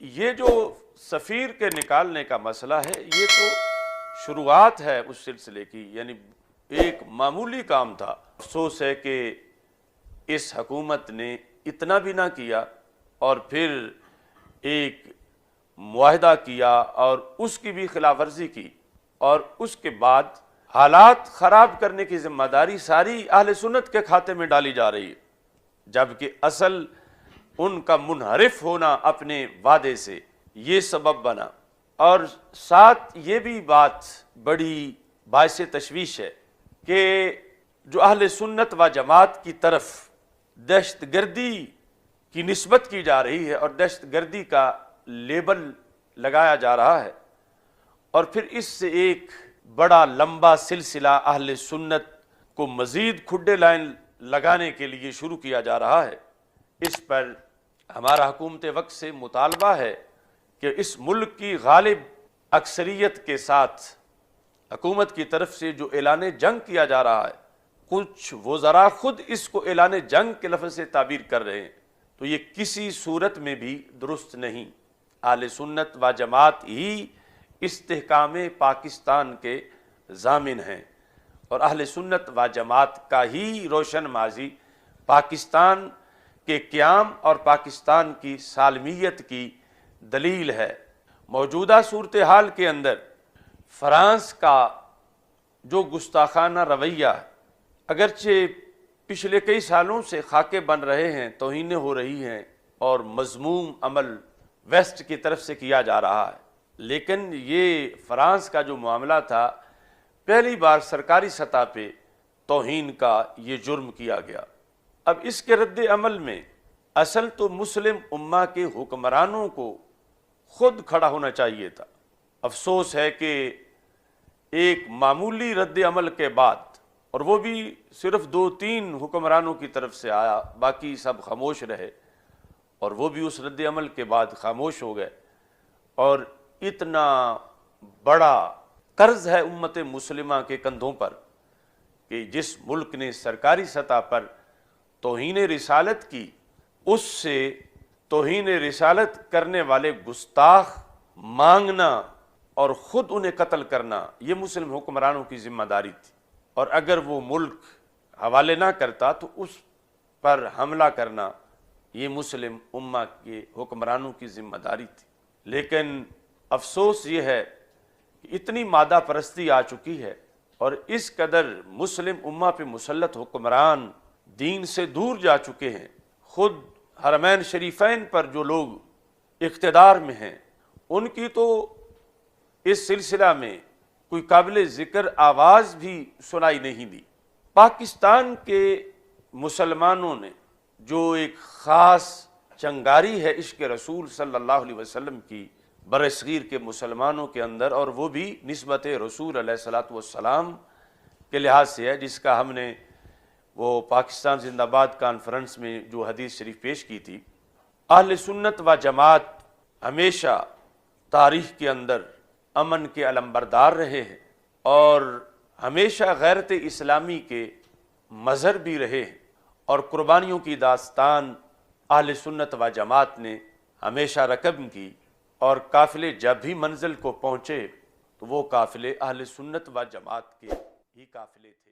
یہ جو سفیر کے نکالنے کا مسئلہ ہے یہ تو شروعات ہے اس سلسلے کی، یعنی ایک معمولی کام تھا۔ افسوس ہے کہ اس حکومت نے اتنا بھی نہ کیا اور پھر ایک معاہدہ کیا اور اس کی بھی خلاف ورزی کی، اور اس کے بعد حالات خراب کرنے کی ذمہ داری ساری اہل سنت کے کھاتے میں ڈالی جا رہی ہے، جبکہ اصل ان کا منحرف ہونا اپنے وعدے سے یہ سبب بنا۔ اور ساتھ یہ بھی بات بڑی باعث تشویش ہے کہ جو اہل سنت و جماعت کی طرف دہشت گردی کی نسبت کی جا رہی ہے اور دہشت گردی کا لیبل لگایا جا رہا ہے، اور پھر اس سے ایک بڑا لمبا سلسلہ اہل سنت کو مزید کھڈے لائن لگانے کے لیے شروع کیا جا رہا ہے۔ اس پر ہمارا حکومت وقت سے مطالبہ ہے کہ اس ملک کی غالب اکثریت کے ساتھ حکومت کی طرف سے جو اعلان جنگ کیا جا رہا ہے، کچھ وزراء خود اس کو اعلان جنگ کے لفظ سے تعبیر کر رہے ہیں، تو یہ کسی صورت میں بھی درست نہیں۔ اہل سنت و جماعت ہی استحکام پاکستان کے ضامن ہیں، اور اہل سنت و جماعت کا ہی روشن ماضی پاکستان کے قیام اور پاکستان کی سالمیت کی دلیل ہے۔ موجودہ صورتحال کے اندر فرانس کا جو گستاخانہ رویہ ہے، اگرچہ پچھلے کئی سالوں سے خاکے بن رہے ہیں، توہینیں ہو رہی ہیں اور مذموم عمل ویسٹ کی طرف سے کیا جا رہا ہے، لیکن یہ فرانس کا جو معاملہ تھا، پہلی بار سرکاری سطح پہ توہین کا یہ جرم کیا گیا۔ اب اس کے رد عمل میں اصل تو مسلم امہ کے حکمرانوں کو خود کھڑا ہونا چاہیے تھا۔ افسوس ہے کہ ایک معمولی رد عمل کے بعد، اور وہ بھی صرف 2-3 حکمرانوں کی طرف سے آیا، باقی سب خاموش رہے، اور وہ بھی اس رد عمل کے بعد خاموش ہو گئے، اور اتنا بڑا قرض ہے امت مسلمہ کے کندھوں پر کہ جس ملک نے سرکاری سطح پر توہین رسالت کی، اس سے توہین رسالت کرنے والے گستاخ مانگنا اور خود انہیں قتل کرنا یہ مسلم حکمرانوں کی ذمہ داری تھی، اور اگر وہ ملک حوالے نہ کرتا تو اس پر حملہ کرنا یہ مسلم امہ کے حکمرانوں کی ذمہ داری تھی۔ لیکن افسوس یہ ہے کہ اتنی مادہ پرستی آ چکی ہے اور اس قدر مسلم امہ پہ مسلط حکمران دین سے دور جا چکے ہیں، خود حرمین شریفین پر جو لوگ اقتدار میں ہیں ان کی تو اس سلسلہ میں کوئی قابل ذکر آواز بھی سنائی نہیں دی۔ پاکستان کے مسلمانوں نے جو ایک خاص چنگاری ہے عشق رسول صلی اللہ علیہ وسلم کی برصغیر کے مسلمانوں کے اندر، اور وہ بھی نسبت رسول علیہ الصلوۃ والسلام کے لحاظ سے ہے، جس کا ہم نے وہ پاکستان زندہ باد کانفرنس میں جو حدیث شریف پیش کی تھی۔ اہل سنت و جماعت ہمیشہ تاریخ کے اندر امن کے علمبردار رہے ہیں اور ہمیشہ غیرت اسلامی کے مظہر بھی رہے ہیں، اور قربانیوں کی داستان اہل سنت و جماعت نے ہمیشہ رقم کی، اور قافلے جب بھی منزل کو پہنچے تو وہ قافلے اہل سنت و جماعت کے ہی قافلے تھے۔